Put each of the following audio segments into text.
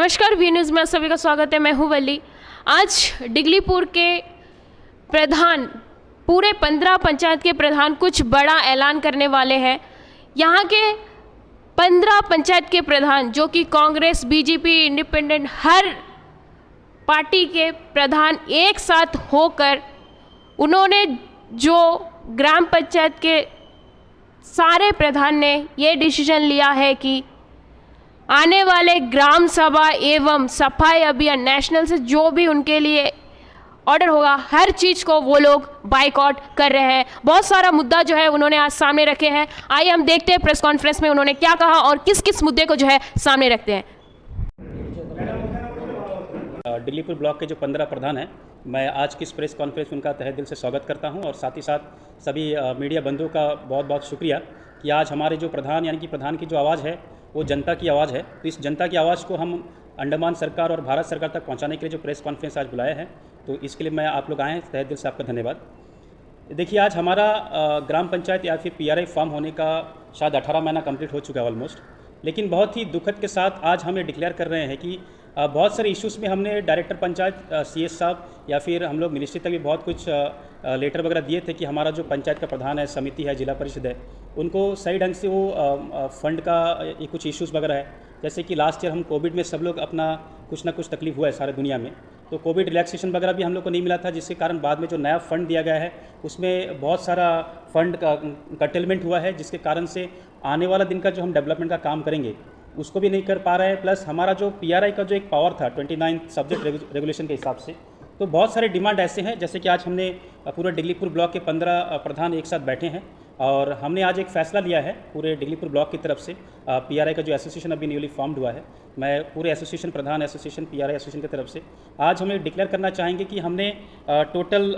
नमस्कार, V news में आप सभी का स्वागत है। मैं हूँ वल्ली। आज डिगलीपुर के प्रधान, पूरे 15 पंचायत के प्रधान कुछ बड़ा ऐलान करने वाले हैं। यहाँ के 15 पंचायत के प्रधान जो कि कांग्रेस, बीजेपी, इंडिपेंडेंट, हर पार्टी के प्रधान एक साथ होकर उन्होंने जो ग्राम पंचायत के सारे प्रधान ने ये डिसीजन लिया है कि आने वाले ग्राम सभा एवं सफाई अभियान नेशनल से जो भी उनके लिए ऑर्डर होगा, हर चीज़ को वो लोग बाइकआउट कर रहे हैं। बहुत सारा मुद्दा जो है उन्होंने आज सामने रखे हैं। आइए हम देखते हैं प्रेस कॉन्फ्रेंस में उन्होंने क्या कहा और किस किस मुद्दे को जो है सामने रखते हैं। डिगलीपुर ब्लॉक के जो 15 प्रधान हैं, मैं आज की इस प्रेस कॉन्फ्रेंस में उनका तहे दिल से स्वागत करता हूं और साथ ही साथ सभी मीडिया बंधुओं का बहुत बहुत शुक्रिया कि आज हमारे जो प्रधान यानी कि प्रधान की जो आवाज़ है वो जनता की आवाज़ है। तो इस जनता की आवाज़ को हम अंडमान सरकार और भारत सरकार तक पहुंचाने के लिए जो प्रेस कॉन्फ्रेंस आज बुलाया है, तो इसके लिए मैं आप लोग आए हैं, तहे दिल से आपका धन्यवाद। देखिए, आज हमारा ग्राम पंचायत या फिर PRI फॉर्म होने का शायद 18 महीना कंप्लीट हो चुका है ऑलमोस्ट, लेकिन बहुत ही दुखद के साथ आज हम ये डिक्लेयर कर रहे हैं कि बहुत सारे इश्यूज़ में हमने डायरेक्टर पंचायत, CS साहब या फिर हम लोग मिनिस्ट्री तक भी बहुत कुछ लेटर वगैरह दिए थे कि हमारा जो पंचायत का प्रधान है, समिति है, जिला परिषद है, उनको सही ढंग से वो फंड का ये कुछ इश्यूज़ वगैरह है। जैसे कि लास्ट ईयर हम कोविड में सब लोग अपना कुछ ना कुछ तकलीफ हुआ है सारे दुनिया में, तो कोविड रिलैक्सेशन वगैरह भी हम लोग को नहीं मिला था, जिसके कारण बाद में जो नया फंड दिया गया है उसमें बहुत सारा फंड का कर्टेलमेंट हुआ है, जिसके कारण से आने वाला दिन का जो हम डेवलपमेंट का काम करेंगे उसको भी नहीं कर पा रहे हैं। प्लस हमारा जो PRI का जो एक पावर था 29 सब्जेक्ट रेगुलेशन के हिसाब से, तो बहुत सारे डिमांड ऐसे हैं। जैसे कि आज हमने पूरे डिगलीपुर ब्लॉक के 15 प्रधान एक साथ बैठे हैं और हमने आज एक फ़ैसला लिया है पूरे डिगलीपुर ब्लॉक की तरफ से। PRI का जो एसोसिएशन अभी न्यूली फॉर्म्ड हुआ है, मैं पूरे एसोसिएशन प्रधान एसोसिएशन PRI एसोसिएशन की तरफ से आज हमें डिक्लेयर करना चाहेंगे कि हमने टोटल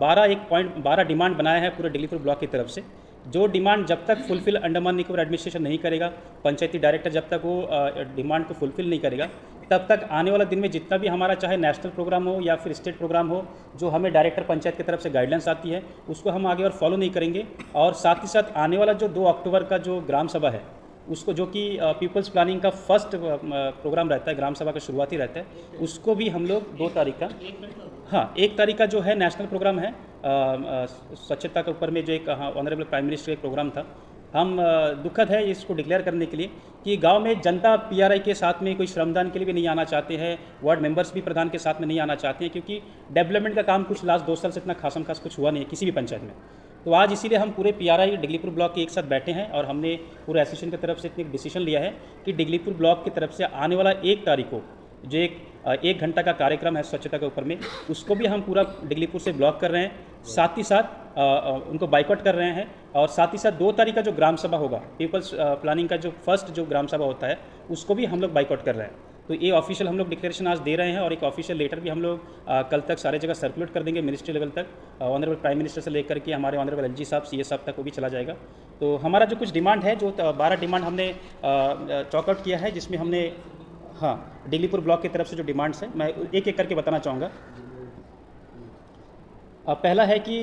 12 डिमांड बनाया है पूरे डिगलीपुर ब्लॉक की तरफ से। जो डिमांड जब तक फुलफिल अंडमान निकोबार एडमिनिस्ट्रेशन नहीं करेगा, पंचायती डायरेक्टर जब तक वो डिमांड को फुलफिल नहीं करेगा, तब तक आने वाला दिन में जितना भी हमारा चाहे नेशनल प्रोग्राम हो या फिर स्टेट प्रोग्राम हो, जो हमें डायरेक्टर पंचायत की तरफ से गाइडलाइंस आती है, उसको हम आगे और फॉलो नहीं करेंगे। और साथ ही साथ आने वाला जो 2 अक्टूबर का जो ग्राम सभा है, उसको जो कि पीपल्स प्लानिंग का फर्स्ट प्रोग्राम रहता है, ग्राम सभा का शुरुआती रहता है, उसको भी हम लोग 2 तारीख का, हाँ 1 तारीख का जो है नेशनल प्रोग्राम है स्वच्छता के ऊपर में, जो एक ऑनरेबल प्राइम मिनिस्टर एक प्रोग्राम था। हम दुखद है इसको डिक्लेयर करने के लिए कि गांव में जनता PRI के साथ में कोई श्रमदान के लिए भी नहीं आना चाहते हैं, वार्ड मेंबर्स भी प्रधान के साथ में नहीं आना चाहते हैं, क्योंकि डेवलपमेंट का काम कुछ लास्ट 2 साल से इतना खासम खास कुछ हुआ नहीं है किसी भी पंचायत में। तो आज इसीलिए हम पूरे PRI डिगलीपुर ब्लॉक के एक साथ बैठे हैं और हमने पूरे एसोसिएशन की तरफ से एक डिसीजन लिया है कि डिगलीपुर ब्लॉक की तरफ से आने वाला 1 तारीख को जो एक घंटा का कार्यक्रम है स्वच्छता के ऊपर में, उसको भी हम पूरा डिगलीपुर से ब्लॉक कर रहे हैं। साथ ही साथ उनको बाइकआउट कर रहे हैं और साथ ही साथ 2 तारीख का जो ग्राम सभा होगा, पीपल्स प्लानिंग का जो फर्स्ट जो ग्राम सभा होता है, उसको भी हम लोग बाइकआउट कर रहे हैं। तो ये ऑफिशियल हम लोग डिक्लेरेशन आज दे रहे हैं और एक ऑफिशियल लेटर भी हम लोग कल तक सारे जगह सर्कुलेट कर देंगे मिनिस्ट्री लेवल तक। ऑनरेबल प्राइम मिनिस्टर से लेकर के हमारे ऑनरेबल LG साहब, CS साहब तक वो भी चला जाएगा। तो हमारा जो कुछ डिमांड है, जो 12 डिमांड हमने चॉकआउट किया है, जिसमें हमने डिगलीपुर ब्लॉक की तरफ से जो डिमांड्स हैं मैं एक एक करके बताना चाहूँगा। पहला है कि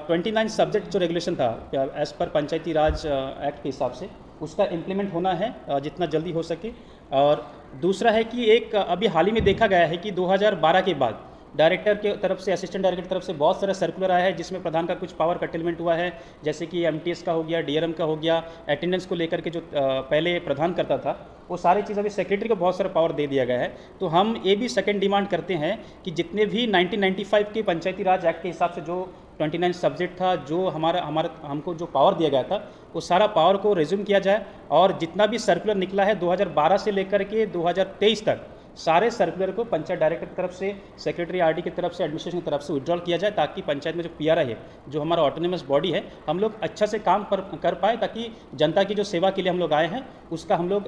29 सब्जेक्ट जो रेगुलेशन था एज़ पर पंचायती राज एक्ट के हिसाब से, उसका इम्प्लीमेंट होना है जितना जल्दी हो सके। और दूसरा है कि एक अभी हाल ही में देखा गया है कि 2012 के बाद डायरेक्टर के तरफ से, असिस्टेंट डायरेक्टर की तरफ से बहुत सारा सर्कुलर आया है, जिसमें प्रधान का कुछ पावर कर्टेलमेंट हुआ है। जैसे कि MTS का हो गया, DRM का हो गया, अटेंडेंस को लेकर के जो पहले प्रधान करता था, वो सारी चीज़ अभी सेक्रेटरी को बहुत सारा पावर दे दिया गया है। तो हम ये भी सेकंड डिमांड करते हैं कि जितने भी 1995 के पंचायती राज एक्ट के हिसाब से जो 29 सब्जेक्ट था, जो हमको जो पावर दिया गया था, वो सारा पावर को रिज्यूम किया जाए और जितना भी सर्कुलर निकला है 2012 से लेकर के 2023 तक, सारे सर्कुलर को पंचायत डायरेक्टर की तरफ से, सेक्रेटरी RD की तरफ से, एडमिनिस्ट्रेशन की तरफ से विड्रॉल किया जाए, ताकि पंचायत में जो PRI है, जो हमारा ऑटोनोमस बॉडी है, हम लोग अच्छा से काम कर पाए, ताकि जनता की जो सेवा के लिए हम लोग आए हैं उसका हम लोग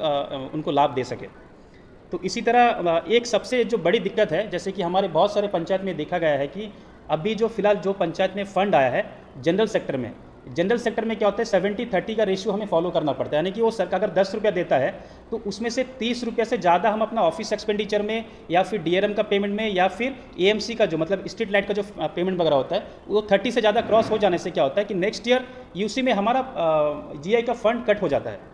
उनको लाभ दे सके। तो इसी तरह एक सबसे जो बड़ी दिक्कत है, जैसे कि हमारे बहुत सारे पंचायत में देखा गया है कि अभी जो फिलहाल जो पंचायत में फंड आया है जनरल सेक्टर में क्या होता है, 70-30 का रेशियो हमें फॉलो करना पड़ता है। यानी कि वो सरकार अगर 10 रुपया देता है तो उसमें से 30 रुपया से ज़्यादा हम अपना ऑफिस एक्सपेंडिचर में या फिर DRM का पेमेंट में या फिर AMC का जो मतलब स्ट्रीट लाइट का जो पेमेंट वगैरह होता है, वो 30 से ज़्यादा क्रॉस हो जाने से क्या होता है कि नेक्स्ट ईयर UC में हमारा GI का फंड कट हो जाता है।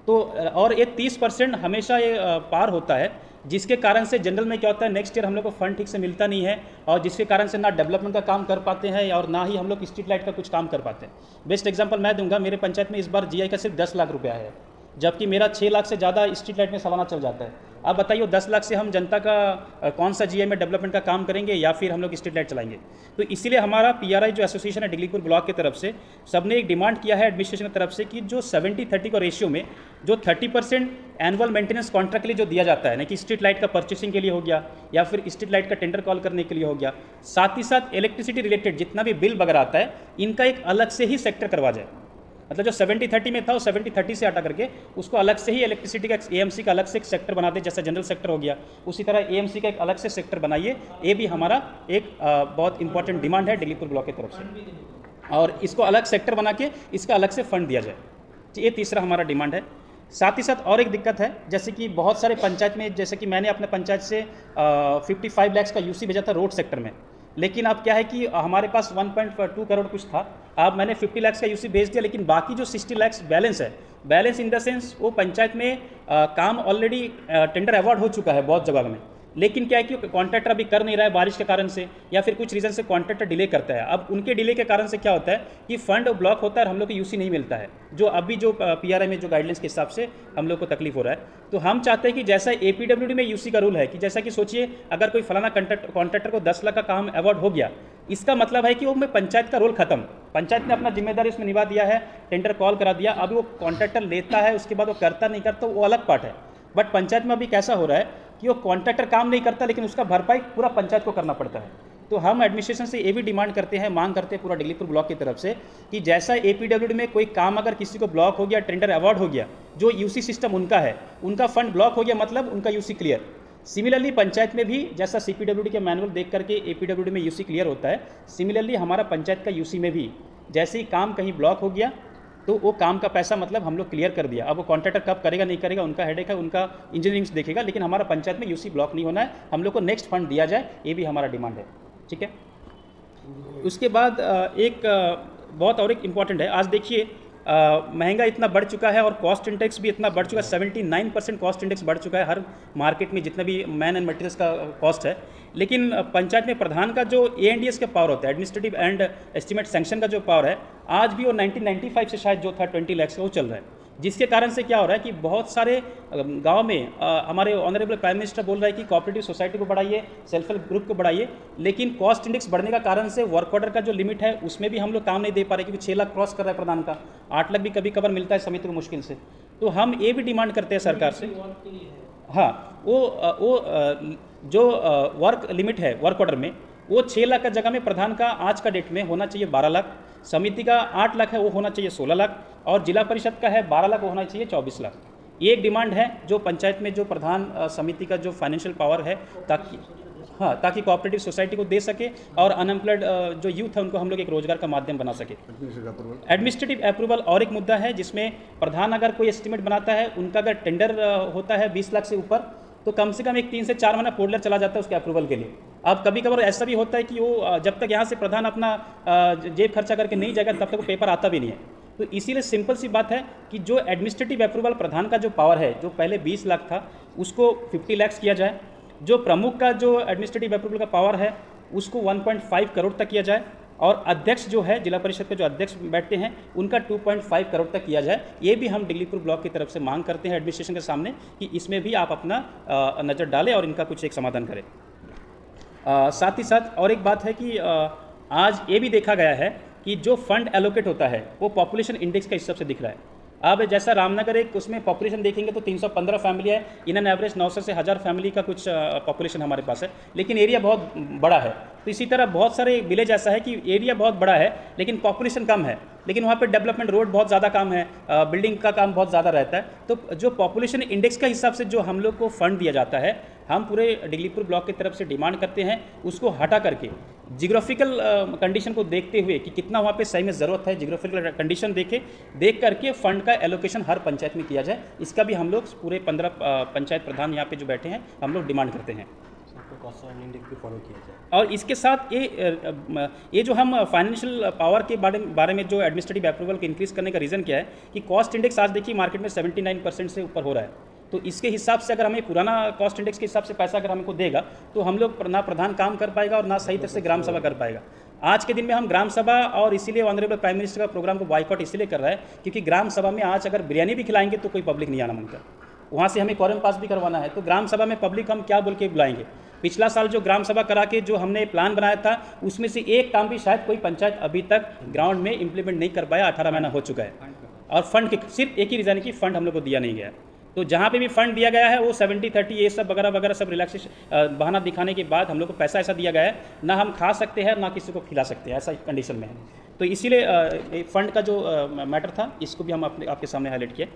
तो और ये 30% हमेशा ये पार होता है जिसके कारण से जनरल में क्या होता है, नेक्स्ट ईयर हम लोग को फंड ठीक से मिलता नहीं है, और जिसके कारण से ना डेवलपमेंट का काम कर पाते हैं और ना ही हम लोग स्ट्रीट लाइट का कुछ काम कर पाते हैं। बेस्ट एग्जांपल मैं दूंगा, मेरे पंचायत में इस बार जीआई का सिर्फ 10 लाख रुपया है, जबकि मेरा 6 लाख से ज़्यादा स्ट्रीट लाइट में सालाना चल जाता है। अब बताइए 10 लाख से हम जनता का कौन सा जीआई में डेवलपमेंट का काम करेंगे या फिर हम लोग स्ट्रीट लाइट चलाएंगे। तो इसीलिए हमारा पीआरआई जो एसोसिएशन है डिगलीपुर ब्लॉक की तरफ से, सबने एक डिमांड किया है एडमिनिस्ट्रेशन की तरफ से कि जो 70-30 का रेशियो में जो 30% एनुअल मेंटेनेंस कॉन्ट्रैक्ट के लिए जो दिया जाता है ना, कि स्ट्रीट लाइट का परचेसिंग के लिए हो गया या फिर स्ट्रीट लाइट का टेंडर कॉल करने के लिए हो गया, साथ ही साथ इलेक्ट्रिसिटी रिलेटेड जितना भी बिल वगैरह आता है, इनका एक अलग से ही सेक्टर करवा जाए। मतलब जो 70-30 में था वो 70-30 से हटा करके उसको अलग से ही इलेक्ट्रिसिटी का एएमसी का अलग से एक सेक्टर बना दे, जैसा जनरल सेक्टर हो गया, उसी तरह एएमसी का एक अलग से सेक्टर बनाइए। ये भी हमारा एक बहुत इंपॉर्टेंट डिमांड है डिगलीपुर ब्लॉक की तरफ से, और इसको अलग सेक्टर बना के इसका अलग से फंड दिया जाए। ये तीसरा हमारा डिमांड है। साथ ही साथ और एक दिक्कत है, जैसे कि बहुत सारे पंचायत में, जैसे कि मैंने अपने पंचायत से 55 लाख का यूसी भेजा था रोड सेक्टर में, लेकिन अब क्या है कि हमारे पास 1.2 करोड़ कुछ था, अब मैंने 50 लाख का यूसी भेज दिया, लेकिन बाकी जो 60 लाख बैलेंस है, बैलेंस इन द सेंस वो पंचायत में काम ऑलरेडी टेंडर अवार्ड हो चुका है बहुत जगह में, लेकिन क्या है कि कॉन्ट्रैक्टर अभी कर नहीं रहा है बारिश के कारण से, या फिर कुछ रीज़न से कॉन्ट्रैक्टर डिले करता है। अब उनके डिले के कारण से क्या होता है कि फंड ब्लॉक होता है और हम लोग को यूसी नहीं मिलता है, जो अभी जो पीआरआई में जो गाइडलाइंस के हिसाब से हम लोग को तकलीफ हो रहा है। तो हम चाहते हैं कि जैसा एपीडब्ल्यूडी में यूसी का रूल है कि जैसा कि सोचिए अगर कोई फलाना कॉन्ट्रैक्टर को 10 लाख का काम अवार्ड हो गया, इसका मतलब है कि वो में पंचायत का रोल खत्म, पंचायत ने अपना जिम्मेदारी उसमें निभा दिया है, टेंडर कॉल करा दिया, अभी वो कॉन्ट्रैक्टर लेता है उसके बाद वो करता नहीं करता वो अलग पार्ट है। बट पंचायत में अभी कैसा हो रहा है कि वो कॉन्ट्रैक्टर काम नहीं करता, लेकिन उसका भरपाई पूरा पंचायत को करना पड़ता है। तो हम एडमिनिस्ट्रेशन से ये भी डिमांड करते हैं, मांग करते हैं पूरा डिगलीपुर ब्लॉक की तरफ से कि जैसा एपीडब्ल्यूडी में कोई काम अगर किसी को ब्लॉक हो गया, टेंडर अवार्ड हो गया, जो यूसी सिस्टम उनका है, उनका फंड ब्लॉक हो गया मतलब उनका यूसी क्लियर। सिमिलरली पंचायत में भी जैसा सीपीडब्ल्यूडी के मैनुअल देख करके एपीडब्ल्यूडी में यूसी क्लियर होता है, सिमिलरली हमारा पंचायत का यूसी में भी जैसे ही काम कहीं ब्लॉक हो गया तो वो काम का पैसा मतलब हम लोग क्लियर कर दिया। अब वो कॉन्ट्रैक्टर कब करेगा नहीं करेगा उनका हेडेक है, उनका इंजीनियरिंग देखेगा, लेकिन हमारा पंचायत में यूसी ब्लॉक नहीं होना है, हम लोग को नेक्स्ट फंड दिया जाए, ये भी हमारा डिमांड है। ठीक है, उसके बाद एक बहुत और एक इम्पॉर्टेंट है, आज देखिए महंगा इतना बढ़ चुका है और कॉस्ट इंडेक्स भी इतना बढ़ चुका है, 79% कॉस्ट इंडेक्स बढ़ चुका है हर मार्केट में, जितना भी मैन एंड मटेरियल्स का कॉस्ट है। लेकिन पंचायत में प्रधान का जो एएनडीएस का पावर होता है, एडमिनिस्ट्रेटिव एंड एस्टिमेट सैंक्शन का जो पावर है, आज भी वो 1995 से शायद जो था 20 लाख का वो चल रहा है, जिसके कारण से क्या हो रहा है कि बहुत सारे गांव में हमारे ऑनरेबल प्राइम मिनिस्टर बोल रहा है कि कोऑपरेटिव सोसाइटी को बढ़ाइए, सेल्फ हेल्प ग्रुप को बढ़ाइए, लेकिन कॉस्ट इंडेक्स बढ़ने का कारण से वर्क ऑर्डर का जो लिमिट है उसमें भी हम लोग काम नहीं दे पा रहे, क्योंकि 6 लाख क्रॉस कर रहा है प्रधान का, 8 लाख भी कभी कभार मिलता है समिति को मुश्किल से। तो हम ये भी डिमांड करते हैं सरकार से, हाँ वो जो वर्क लिमिट है वर्क ऑर्डर में, वो 6 लाख का जगह में प्रधान का आज का डेट में होना चाहिए 12 लाख, समिति का 8 लाख है वो होना चाहिए 16 लाख, और जिला परिषद का है 12 लाख वो होना चाहिए 24 लाख। ये एक डिमांड है जो पंचायत में जो प्रधान समिति का जो फाइनेंशियल पावर है, ताकि कोऑपरेटिव सोसाइटी को दे सके और अनएम्प्लॉयड जो यूथ है उनको हम लोग एक रोजगार का माध्यम बना सके। एडमिनिस्ट्रेटिव अप्रूवल और एक मुद्दा है, जिसमें प्रधान अगर कोई एस्टिमेट बनाता है, उनका अगर टेंडर होता है 20 लाख से ऊपर, तो कम से कम एक 3 से 4 महीना पोर्टलर चला जाता है उसके अप्रूवल के लिए। अब कभी कभार ऐसा भी होता है कि वो जब तक यहाँ से प्रधान अपना जेब खर्चा करके नहीं जाएगा तब तक वो पेपर आता भी नहीं है। तो इसीलिए सिंपल सी बात है कि जो एडमिनिस्ट्रेटिव अप्रूवल प्रधान का जो पावर है, जो पहले 20 लाख था उसको 50 लाख किया जाए, जो प्रमुख का जो एडमिनिस्ट्रेटिव अप्रूवल का पावर है उसको 1.5 करोड़ तक किया जाए, और अध्यक्ष जो है जिला परिषद के जो अध्यक्ष बैठते हैं उनका 2.5 करोड़ तक किया जाए। ये भी हम डिगलीपुर ब्लॉक की तरफ से मांग करते हैं एडमिनिस्ट्रेशन के सामने कि इसमें भी आप अपना नज़र डालें और इनका कुछ एक समाधान करें। साथ ही साथ और एक बात है कि आज ये भी देखा गया है कि जो फंड एलोकेट होता है वो पॉपुलेशन इंडेक्स के हिसाब से दिख रहा है। अब जैसा रामनगर एक उसमें पॉपुलेशन देखेंगे तो 315 फैमिली है, इन एन एवरेज 900 से 1000 फैमिली का कुछ पॉपुलेशन हमारे पास है, लेकिन एरिया बहुत बड़ा है। तो इसी तरह बहुत सारे विलेज ऐसा है कि एरिया बहुत बड़ा है लेकिन पॉपुलेशन कम है, लेकिन वहाँ पे डेवलपमेंट रोड बहुत ज़्यादा काम है, बिल्डिंग का काम बहुत ज़्यादा रहता है। तो जो पॉपुलेशन इंडेक्स का हिसाब से जो हम लोग को फंड दिया जाता है, हम पूरे डिगलीपुर ब्लॉक की तरफ से डिमांड करते हैं उसको हटा करके जियोग्राफिकल कंडीशन को देखते हुए कि कितना वहाँ पे सही में ज़रूरत है, जियोग्राफिकल कंडीशन देख करके फंड का एलोकेशन हर पंचायत में किया जाए। इसका भी हम लोग पूरे 15 पंचायत प्रधान यहाँ पे जो बैठे हैं हम लोग डिमांड करते हैं। इंडेक्स भी फॉलो किया जाए। और इसके साथ ये जो हम फाइनेंशियल पावर के बारे में जो एडमिनिस्ट्रेटिव अप्रूवल को इंक्रीज़ करने का रीज़न क्या है कि कॉस्ट इंडेक्स आज देखिए मार्केट में 79% से ऊपर हो रहा है, तो इसके हिसाब से अगर हमें पुराना कॉस्ट इंडेक्स के हिसाब से पैसा अगर हमको देगा तो हम लोग ना प्रधान काम कर पाएगा और ना सही तरह से ग्राम सभा कर पाएगा। आज के दिन में हम ग्राम सभा और इसीलिए ऑनरेबल प्राइम मिनिस्टर का प्रोग्राम को बॉयकॉट इसलिए कर रहा है क्योंकि ग्राम सभा में आज अगर बिरयानी भी खिलाएंगे तो कोई पब्लिक नहीं आना मन कर, वहाँ से हमें क्वारम पास भी करवाना है, तो ग्राम सभा में पब्लिक हम क्या बोल के बुलाएंगे। पिछला साल जो ग्राम सभा करा के जो हमने प्लान बनाया था उसमें से एक काम भी शायद कोई पंचायत अभी तक ग्राउंड में इंप्लीमेंट नहीं कर पाया, 18 महीना हो चुका है। और फंड के सिर्फ एक ही रीज़न है कि फंड हम लोग को दिया नहीं गया। तो जहाँ पे भी फंड दिया गया है वो 70-30 ये सब वगैरह वगैरह सब रिलैक्सेशन बहाना दिखाने के बाद हम लोग को पैसा ऐसा दिया गया है ना हम खा सकते हैं ना किसी को खिला सकते हैं, ऐसा कंडीशन में है। तो इसीलिए फंड का जो मैटर था इसको भी हम आपके सामने हाईलाइट किया।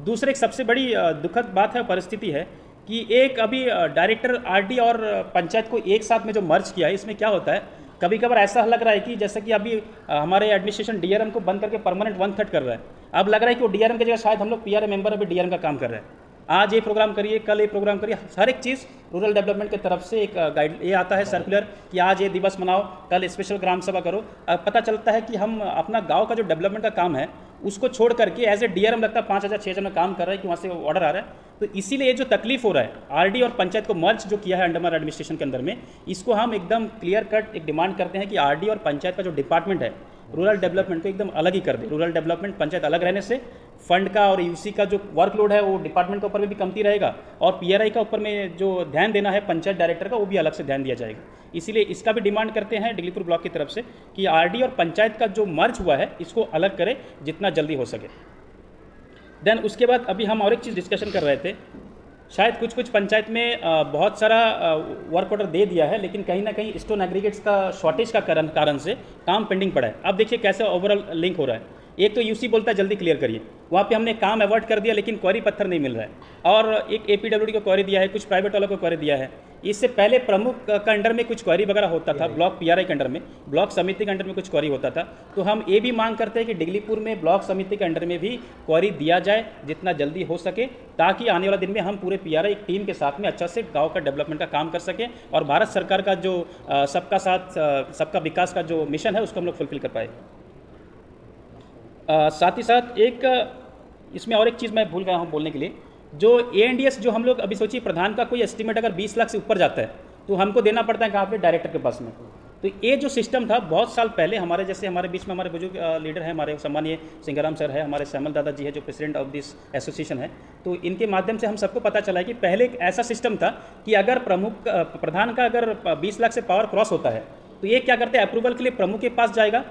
दूसरे एक सबसे बड़ी दुखद बात है, परिस्थिति है कि एक अभी डायरेक्टर आरडी और पंचायत को एक साथ में जो मर्ज किया है, इसमें क्या होता है कभी कभार ऐसा लग रहा है कि जैसे कि अभी हमारे एडमिनिस्ट्रेशन डीआरएम को बंद करके परमानेंट 1/3 कर रहा है। अब लग रहा है कि वो डीआरएम की जगह शायद हम लोग पीआरए मेंबर अभी डीआरएम का काम कर रहे हैं। आज ये प्रोग्राम करिए, कल ये प्रोग्राम करिए, हर एक चीज़ रूरल डेवलपमेंट की तरफ से एक गाइड ये आता है सर्कुलर कि आज ये दिवस मनाओ, कल स्पेशल ग्राम सभा करो। अब पता चलता है कि हम अपना गांव का जो डेवलपमेंट का काम है उसको छोड़ करके एज ए डीआरएम लगता है 5,000-6,000 में काम कर रहा है कि वहाँ से ऑर्डर आ रहा है। तो इसीलिए ये जो तकलीफ हो रहा है आरडी और पंचायत को मर्ज जो किया है अंडमान एडमिनिस्ट्रेशन के अंदर में, इसको हम एकदम क्लियर कट एक डिमांड करते हैं कि आरडी और पंचायत का जो डिपार्टमेंट है रूरल डेवलपमेंट को एकदम अलग ही कर दे। रूरल डेवलपमेंट पंचायत अलग रहने से फंड का और यूसी का जो वर्कलोड है वो डिपार्टमेंट के ऊपर में भी कमती रहेगा और पीआरआई का ऊपर में जो ध्यान देना है पंचायत डायरेक्टर का वो भी अलग से ध्यान दिया जाएगा। इसीलिए इसका भी डिमांड करते हैं डिगलीपुर ब्लॉक की तरफ से कि आरडी और पंचायत का जो मर्ज हुआ है इसको अलग करें जितना जल्दी हो सके। देन उसके बाद अभी हम और एक चीज़ डिस्कशन कर रहे थे, शायद कुछ पंचायत में बहुत सारा वर्क ऑर्डर दे दिया है लेकिन कहीं ना कहीं स्टोन एग्रीगेट्स का शॉर्टेज का कारण से काम पेंडिंग पड़ा है। अब देखिए कैसे ओवरऑल लिंक हो रहा है। एक तो यूसी बोलता है जल्दी क्लियर करिए, वहाँ पे हमने काम अवॉइड कर दिया लेकिन क्वेरी पत्थर नहीं मिल रहा है। और एक एपीडब्ल्यूडी को क्वेरी दिया है, कुछ प्राइवेट वालों को क्वेरी दिया है। इससे पहले प्रमुख का अंडर में कुछ क्वेरी वगैरह होता था, ब्लॉक पीआरआई के अंडर में, ब्लॉक समिति के अंडर में कुछ क्वेरी होता था। तो हम ये भी मांग करते हैं कि डिगलीपुर में ब्लॉक समिति के अंडर में भी क्वेरी दिया जाए जितना जल्दी हो सके, ताकि आने वाले दिन में हम पूरे पीआरआई एक टीम के साथ में अच्छा से गाँव का डेवलपमेंट का काम कर सकें और भारत सरकार का जो सबका साथ सबका विकास का जो मिशन है उसको हम लोग फुलफिल कर पाए। साथ ही साथ एक इसमें और एक चीज़ मैं भूल गया हूँ बोलने के लिए, जो एएनडीएस जो हम लोग अभी सोचिए प्रधान का कोई एस्टीमेट अगर 20 लाख से ऊपर जाता है तो हमको देना पड़ता है कहाँ पे, डायरेक्टर के पास में। तो ये जो सिस्टम था बहुत साल पहले हमारे जैसे हमारे बीच में हमारे बुजुर्ग लीडर हैं, हमारे सम्मानीय सिंगाराम सर है, हमारे श्यामल दादा जी है जो प्रेसिडेंट ऑफ दिस एसोसिएशन है। तो इनके माध्यम से हम सबको पता चला है कि पहले एक ऐसा सिस्टम था कि अगर प्रधान का अगर 20 लाख से पावर क्रॉस होता है तो ये क्या करते हैं, अप्रूवल के लिए प्रमुख के पास जाएगा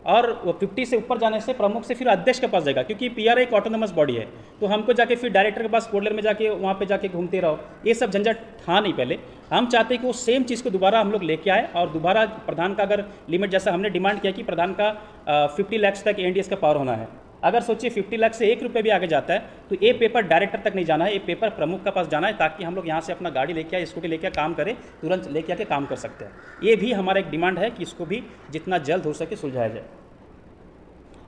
और 50 से ऊपर जाने से प्रमुख से फिर अध्यक्ष के पास जाएगा, क्योंकि पीआरआई एक ऑटोनोमस बॉडी है। तो हमको जाके फिर डायरेक्टर के पास कोडलर में जाके वहाँ पे जाके घूमते रहो, ये सब झंझट था नहीं पहले। हम चाहते हैं कि वो सेम चीज़ को दोबारा हम लोग लेके आए और दोबारा प्रधान का अगर लिमिट, जैसा हमने डिमांड किया कि प्रधान का 50 लाख तक एएनडीएस का पावर होना है। अगर सोचिए 50 लाख से 1 रुपये भी आगे जाता है तो ये पेपर डायरेक्टर तक नहीं जाना है, ये पेपर प्रमुख के पास जाना है, ताकि हम लोग यहाँ से अपना गाड़ी लेके आए, स्कूटी लेके काम करें, तुरंत लेके आके काम कर सकते हैं। ये भी हमारा एक डिमांड है कि इसको भी जितना जल्द हो सके सुलझाया जाए।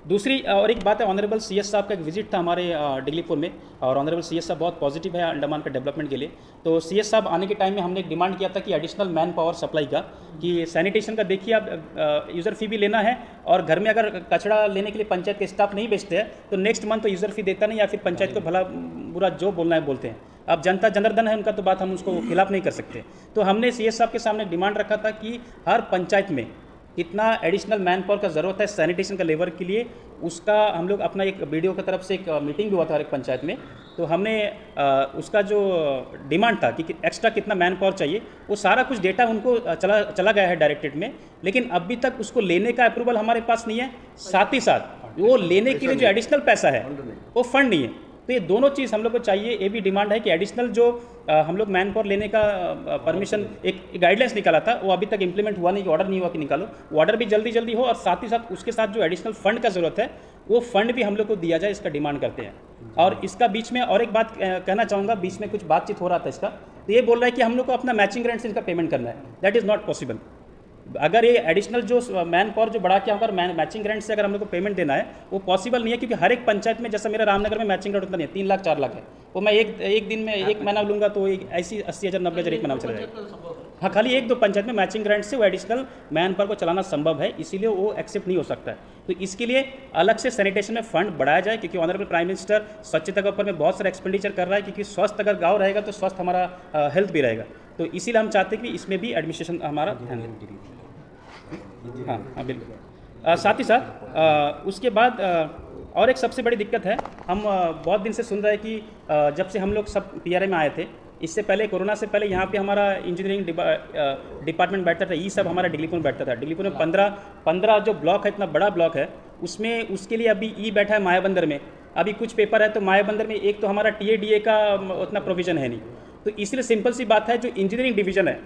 दूसरी और एक बात है, ऑनरेबल सीएस साहब का एक विजिट था हमारे डिगलीपुर में और ऑनरेबल सीएस साहब बहुत पॉजिटिव है अंडमान के डेवलपमेंट के लिए। तो सीएस साहब आने के टाइम में हमने एक डिमांड किया था कि एडिशनल मैन पावर सप्लाई का, कि सैनिटेशन का देखिए आप यूज़र फी भी लेना है और घर में अगर कचरा लेने के लिए पंचायत के स्टाफ नहीं बेचते हैं तो नेक्स्ट मंथ तो यूज़र फी देता नहीं, या फिर पंचायत को भला बुरा जो बोलना है बोलते हैं। अब जनता जनार्दन है उनका, तो बात हम उसको खिलाफ नहीं कर सकते। तो हमने सीएस साहब के सामने डिमांड रखा था कि हर पंचायत में कितना एडिशनल मैन पावर का ज़रूरत है सैनिटेशन का लेबर के लिए, उसका हम लोग अपना एक बीडीओ की तरफ से एक मीटिंग भी हुआ था हर एक पंचायत में। तो हमने उसका जो डिमांड था कि एक्स्ट्रा कितना मैन पावर चाहिए, वो सारा कुछ डेटा उनको चला गया है डायरेक्टरेट में, लेकिन अभी तक उसको लेने का अप्रूवल हमारे पास नहीं है। साथ ही साथ वो लेने के लिए जो एडिशनल पैसा है वो फंड नहीं है। तो ये दोनों चीज़ हम लोग को चाहिए। ये भी डिमांड है कि एडिशनल जो हम लोग मैन पावर लेने का परमिशन एक गाइडलाइंस निकाला था वो अभी तक इंप्लीमेंट हुआ नहीं, ऑर्डर नहीं हुआ कि निकालो, वो ऑर्डर भी जल्दी जल्दी हो, और साथ ही साथ उसके साथ जो एडिशनल फंड का ज़रूरत है वो फंड भी हम लोग को दिया जाए, इसका डिमांड करते हैं। और इसका बीच में और एक बात कहना चाहूँगा, बीच में कुछ बातचीत हो रहा था इसका, तो ये बोल रहा है कि हम लोग को अपना मैचिंग ग्रांट से इसका पेमेंट करना है। That is not possible. अगर ये एडिशनल जो मैन पावर जो बढ़ा के अगर मैचिंग ग्रांट से अगर हम लोग को पेमेंट देना है वो पॉसिबल नहीं है, क्योंकि हर एक पंचायत में, जैसा मेरा रामनगर में मैचिंग ग्रांट उतना नहीं है, 3 लाख 4 लाख है, वो मैं एक दिन में एक महीना लूँगा तो एक ऐसी 80,000 90,000 एक महीना में चला जाएगा। हाँ, खाली एक दो पंचायत में मैचिंग ग्रांट से वो एडिशनल मैन पावर को चलाना संभव है, इसीलिए वो एक्सेप्ट नहीं हो सकता है। तो इसके लिए अलग से सैनिटेशन में फंड बढ़ाया जाए, क्योंकि ऑनरेबल प्राइम मिनिस्टर स्वच्छता के ऊपर में बहुत सारा एक्सपेंडिचर कर रहा है, क्योंकि स्वस्थ अगर गाँव रहेगा तो स्वस्थ हमारा हेल्थ भी रहेगा। तो इसीलिए हम चाहते हैं कि इसमें भी एडमिनिस्ट्रेशन हमारा ध्यान दें। हाँ बिल्कुल। साथ ही साथ उसके बाद और एक सबसे बड़ी दिक्कत है, हम बहुत दिन से सुन रहे हैं कि जब से हम लोग सब PRA में आए थे, इससे पहले कोरोना से पहले यहाँ पे हमारा इंजीनियरिंग डिपार्टमेंट बैठता था, ये सब हमारा डिगलीपुर में बैठता था। डिगलीपुर में 15 जो ब्लॉक है, इतना बड़ा ब्लॉक है, उसमें उसके लिए अभी ई बैठा है मायाबंदर में। अभी कुछ पेपर है तो मायाबंदर में एक तो हमारा TA DA का उतना प्रोविज़न है नहीं। तो इसलिए सिंपल सी बात है, जो इंजीनियरिंग डिवीज़न है,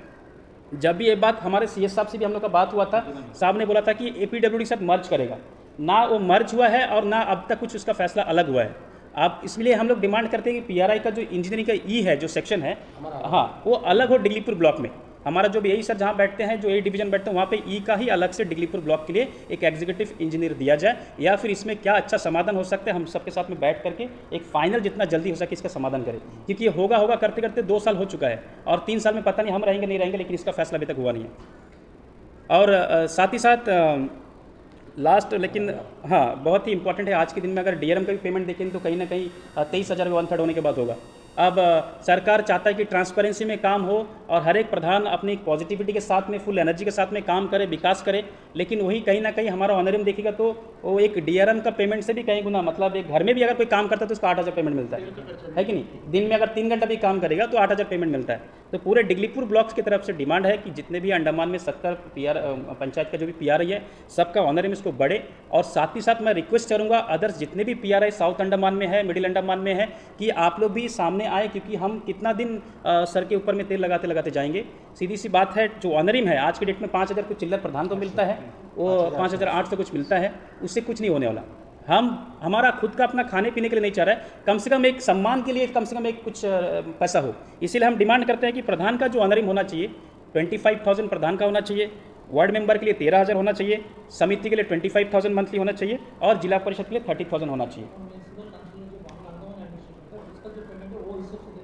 जब भी ये बात हमारे CS साहब से भी हम लोग का बात हुआ था, साहब ने बोला था कि APWD के साथ मर्ज करेगा, ना वो मर्ज हुआ है और ना अब तक कुछ उसका फैसला अलग हुआ है। आप इसलिए हम लोग डिमांड करते हैं कि PRI का जो इंजीनियरिंग का ई है, जो सेक्शन है, हाँ, वो अलग हो डिगलीपुर ब्लॉक में। हमारा जो यही सर जहाँ बैठते हैं, जो A डिवीज़न बैठते हैं, वहाँ पे ई का ही अलग से डिगलीपुर ब्लॉक के लिए एक एग्जीक्यूटिव इंजीनियर दिया जाए, या फिर इसमें क्या अच्छा समाधान हो सकता है, हम सबके साथ में बैठ करके एक फाइनल जितना जल्दी हो सके इसका समाधान करें। क्योंकि ये होगा करते करते 2 साल हो चुका है, और 3 साल में पता नहीं हम रहेंगे नहीं रहेंगे, लेकिन इसका फैसला अभी तक हुआ नहीं है। और साथ ही साथ लास्ट, लेकिन हाँ, बहुत ही इंपॉर्टेंट है आज के दिन में, अगर DRM का भी पेमेंट देखें तो कहीं ना कहीं 23,000 में 1/3 होने के बाद होगा। अब सरकार चाहता है कि ट्रांसपेरेंसी में काम हो और हर एक प्रधान अपनी पॉजिटिविटी के साथ में, फुल एनर्जी के साथ में काम करे, विकास करे, लेकिन वही कहीं ना कहीं हमारा ऑनरिम देखेगा तो वो एक DRM का पेमेंट से भी कहीं गुना, मतलब एक घर में भी अगर कोई काम करता है तो उसको 8,000 पेमेंट मिलता है कि नहीं? दिन में अगर 3 घंटा भी काम करेगा तो 8,000 पेमेंट मिलता है। तो पूरे डिगलीपुर ब्लॉक्स की तरफ से डिमांड है कि जितने भी अंडमान में 70 पंचायत का जो भी PRI है, सबका ऑनरिम इसको बढ़े। और साथ ही साथ मैं रिक्वेस्ट करूँगा अदर्स जितने भी PRI साउथ अंडमान में है, मिडिल अंडमान में है, कि आप लोग भी सामने आए, क्योंकि हम कितना दिन सर के ऊपर में तेल लगाते लगाते जाएंगे। सीधी सी बात है, जो ऑनरिम है आज की डेट में 5,000 कुछ चिल्लर प्रधान को मिलता है, वो 5,800 कुछ मिलता है, उससे कुछ नहीं होने वाला। हम हमारा खुद का अपना खाने पीने के लिए नहीं चाह रहा है, कम से कम एक सम्मान के लिए कम से कम एक कुछ पैसा हो। इसीलिए हम डिमांड करते हैं कि प्रधान का जो ऑनरिम होना चाहिए 25,000 प्रधान का होना चाहिए, वार्ड मेंबर के लिए 13,000 होना चाहिए, समिति के लिए 25,000 मंथली होना चाहिए, और जिला परिषद के लिए 30,000 होना चाहिए।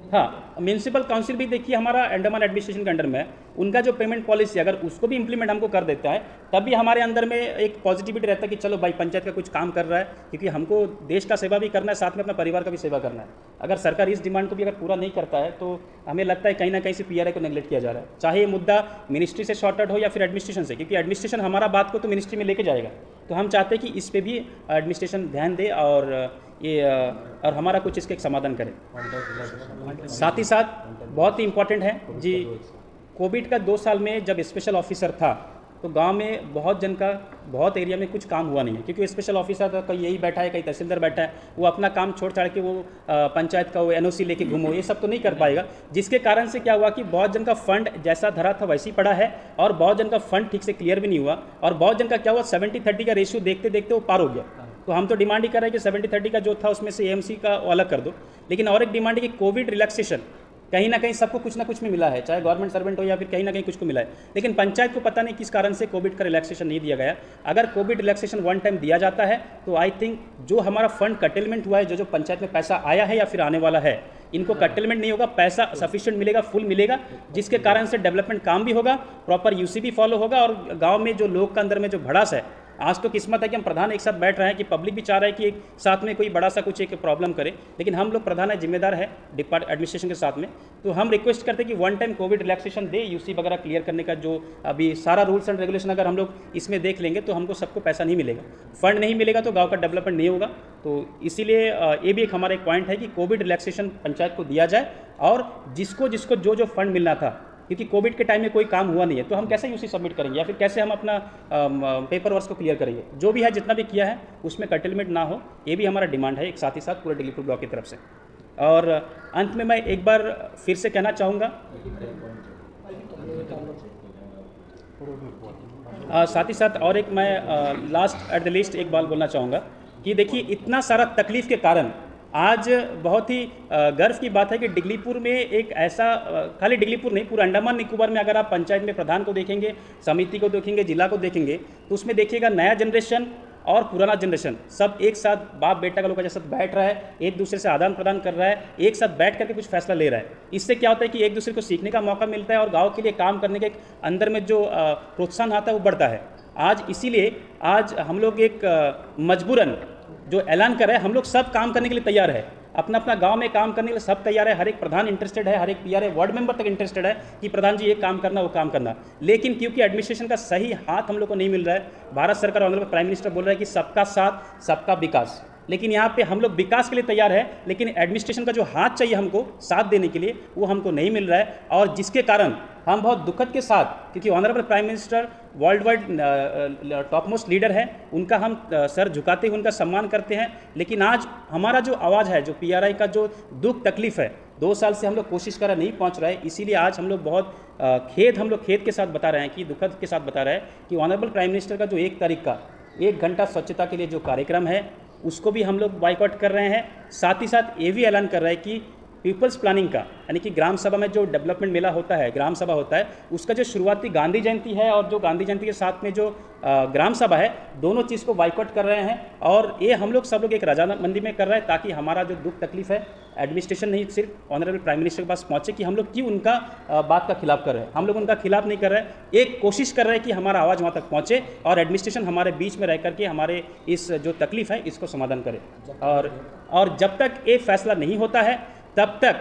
हाँ, म्यूनसिपल काउंसिल भी देखिए हमारा अंडमान एडमिनिस्ट्रेशन के अंडर में है, उनका जो पेमेंट पॉलिसी अगर उसको भी इंप्लीमेंट हमको कर देता है, तब भी हमारे अंदर में एक पॉजिटिविटी रहता है कि चलो भाई पंचायत का कुछ काम कर रहा है, क्योंकि हमको देश का सेवा भी करना है, साथ में अपना परिवार का भी सेवा करना है। अगर सरकार इस डिमांड को भी अगर पूरा नहीं करता है तो हमें लगता है कहीं ना कहीं से PRI को नेगलेक्ट किया जा रहा है, चाहे ये मुद्दा मिनिस्ट्री से शॉर्टेड हो या फिर एडमिनिस्ट्रेशन से, क्योंकि एडमिनिस्ट्रेशन हमारा बात को तो मिनिस्ट्री में लेके जाएगा। तो हम चाहते हैं कि इस पर भी एडमिनिस्ट्रेशन ध्यान दे और और हमारा कुछ इसके एक समाधान करें। साथ ही साथ बहुत ही इम्पोर्टेंट है जी, कोविड का 2 साल में जब स्पेशल ऑफिसर था तो गांव में बहुत जन का बहुत एरिया में कुछ काम हुआ नहीं है, क्योंकि स्पेशल ऑफिसर तो कहीं यही बैठा है, कहीं तहसीलदार बैठा है, वो अपना काम छोड़ छाड़ के वो पंचायत का वो NOC लेके घूमो, ये सब तो नहीं कर पाएगा। जिसके कारण से क्या हुआ कि बहुत जन का फंड जैसा धरा था वैसे ही पड़ा है, और बहुत जन का फंड ठीक से क्लियर भी नहीं हुआ, और बहुत जन का क्या हुआ 70-30 का रेशियो देखते देखते वो पार हो गया। तो हम तो डिमांड ही कर रहे हैं कि 70-30 का जो था उसमें से AMC का अलग कर दो। लेकिन और एक डिमांड है कि कोविड रिलैक्सेशन कहीं ना कहीं सबको कुछ ना कुछ में मिला है, चाहे गवर्नमेंट सर्वेंट हो या फिर कहीं ना कहीं कुछ को मिला है, लेकिन पंचायत को पता नहीं किस कारण से कोविड का रिलैक्सेशन नहीं दिया गया। अगर कोविड रिलैक्सेशन 1 टाइम दिया जाता है तो आई थिंक जो हमारा फंड कटेलमेंट हुआ है, जो पंचायत में पैसा आया है या फिर आने वाला है, इनको कटेलमेंट नहीं होगा, पैसा सफिशिएंट मिलेगा, फुल मिलेगा, जिसके कारण से डेवलपमेंट काम भी होगा, प्रॉपर UC भी फॉलो होगा, और गाँव में जो लोग का अंदर में जो भड़ास है, आज तो किस्मत है कि हम प्रधान एक साथ बैठ रहे हैं कि पब्लिक भी चाह रहा है कि एक साथ में कोई बड़ा सा कुछ एक प्रॉब्लम करे, लेकिन हम लोग प्रधान है, जिम्मेदार है एडमिनिस्ट्रेशन के साथ में। तो हम रिक्वेस्ट करते हैं कि 1 टाइम कोविड रिलैक्सेशन दे, UC वगैरह क्लियर करने का जो अभी सारा रूल्स एंड रेगुलेशन अगर हम लोग इसमें देख लेंगे तो हमको सबको पैसा नहीं मिलेगा, फंड नहीं मिलेगा तो गाँव का डेवलपमेंट नहीं होगा। तो इसीलिए ये भी एक हमारा एक पॉइंट है कि कोविड रिलैक्सेशन पंचायत को दिया जाए, और जिसको जिसको जो जो फंड मिलना था, क्योंकि कोविड के टाइम में कोई काम हुआ नहीं है, तो हम कैसे UC सबमिट करेंगे या फिर कैसे हम अपना पेपर वर्क को क्लियर करेंगे। जो भी है जितना भी किया है उसमें कटेलमेंट ना हो, ये भी हमारा डिमांड है एक साथ ही साथ पूरे डिगलीपुर ब्लॉक की तरफ से। और अंत में मैं एक बार फिर से कहना चाहूँगा, साथ ही साथ और एक मैं लास्ट एट द लिस्ट एक बात बोलना चाहूँगा कि देखिए इतना सारा तकलीफ के कारण आज बहुत ही गर्व की बात है कि डिगलीपुर में एक ऐसा, खाली डिगलीपुर नहीं पूरा अंडमान निकोबार में अगर आप पंचायत में प्रधान को देखेंगे, समिति को देखेंगे, जिला को देखेंगे, तो उसमें देखिएगा नया जनरेशन और पुराना जनरेशन सब एक साथ बाप बेटा का लोग जैसे बैठ रहा है, एक दूसरे से आदान प्रदान कर रहा है, एक साथ बैठ करके कुछ फैसला ले रहा है। इससे क्या होता है कि एक दूसरे को सीखने का मौका मिलता है और गाँव के लिए काम करने के अंदर में जो प्रोत्साहन आता है वो बढ़ता है। आज इसीलिए आज हम लोग एक मजबूरन जो ऐलान कर रहे हैं, हम लोग सब काम करने के लिए तैयार है, अपना अपना गांव में काम करने के लिए सब तैयार है। हर एक प्रधान इंटरेस्टेड है, हर एक पीआरए वार्ड मेंबर तक इंटरेस्टेड है कि प्रधान जी ये काम करना वो काम करना। लेकिन क्योंकि एडमिनिस्ट्रेशन का सही हाथ हम लोग को नहीं मिल रहा है, भारत सरकार ऑनरेबल प्राइम मिनिस्टर बोल रहा है कि सबका साथ सबका विकास, लेकिन यहाँ पे हम लोग विकास के लिए तैयार है, लेकिन एडमिनिस्ट्रेशन का जो हाथ चाहिए हमको साथ देने के लिए वो हमको नहीं मिल रहा है। और जिसके कारण हम बहुत दुखद के साथ, क्योंकि honourable prime minister world wide top most leader है, उनका हम सर झुकाते हुए उनका सम्मान करते हैं, लेकिन आज हमारा जो आवाज़ है, जो पीआरआई का जो दुख तकलीफ है, 2 साल से हम लोग कोशिश कर रहे नहीं पहुंच रहा है। इसीलिए आज हम लोग बहुत खेद के साथ बता रहे हैं, कि दुखद के साथ बता रहे हैं कि ऑनरेबल प्राइम मिनिस्टर का जो 1 तारीख का 1 घंटा स्वच्छता के लिए जो कार्यक्रम है उसको भी हम लोग बाइकआउट कर रहे हैं। साथ ही साथ ये भी ऐलान कर रहे हैं कि पीपल्स प्लानिंग का, यानी कि ग्राम सभा में जो डेवलपमेंट मेला होता है, ग्राम सभा होता है, उसका जो शुरुआती गांधी जयंती है और जो गांधी जयंती के साथ में जो ग्राम सभा है, दोनों चीज़ को बाइकआउट कर रहे हैं। और ये हम लोग सब लोग एक रजामंदी में कर रहे हैं, ताकि हमारा जो दुख तकलीफ है एडमिनिस्ट्रेशन नहीं सिर्फ ऑनरेबल प्राइम मिनिस्टर के पास पहुँचे कि हम लोग क्यों उनका बात का खिलाफ कर रहे हैं। हम लोग उनका खिलाफ नहीं कर रहे हैं, एक कोशिश कर रहे हैं कि हमारा आवाज़ वहाँ तक पहुँचे और एडमिनिस्ट्रेशन हमारे बीच में रह करके हमारे इस जो तकलीफ है इसको समाधान करे। और जब तक ये फैसला नहीं होता है तब तक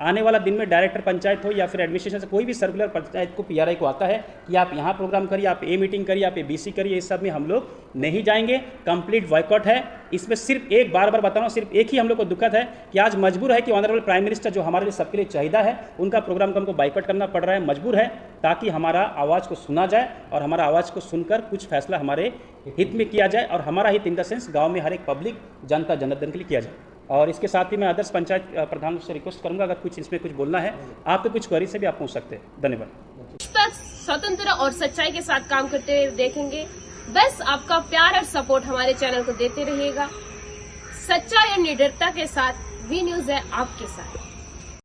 आने वाला दिन में डायरेक्टर पंचायत हो या फिर एडमिनिस्ट्रेशन से कोई भी सर्कुलर पंचायत को पीआरआई को आता है कि आप यहाँ प्रोग्राम करिए, आप ये मीटिंग करिए, आप ये बीसी करिए, इस सब में हम लोग नहीं जाएंगे। कंप्लीट बॉयकॉट है। इसमें सिर्फ एक बार बता रहा हूँ, सिर्फ एक ही हम लोग को दुखद है कि आज मजबूर है कि ऑनरेबल प्राइम मिनिस्टर जो हमारे लिए सबके लिए चाहिदा है, उनका प्रोग्राम को हमको बाइकआउट करना पड़ रहा है, मजबूर है, ताकि हमारा आवाज़ को सुना जाए और हमारा आवाज़ को सुनकर कुछ फैसला हमारे हित में किया जाए, और हमारा हित इन द सेंस गाँव में हर एक पब्लिक जनता जनार्दन के लिए किया जाए। और इसके साथ ही मैं आदर्श पंचायत प्रधान से रिक्वेस्ट करूंगा, अगर कुछ इसमें कुछ बोलना है आपको कुछ क्वेरी से भी आप पूछ सकते हैं। धन्यवाद। स्वतंत्र और सच्चाई के साथ काम करते हुए देखेंगे। बस आपका प्यार और सपोर्ट हमारे चैनल को देते रहिएगा। सच्चाई और निडरता के साथ वी न्यूज़ है आपके साथ।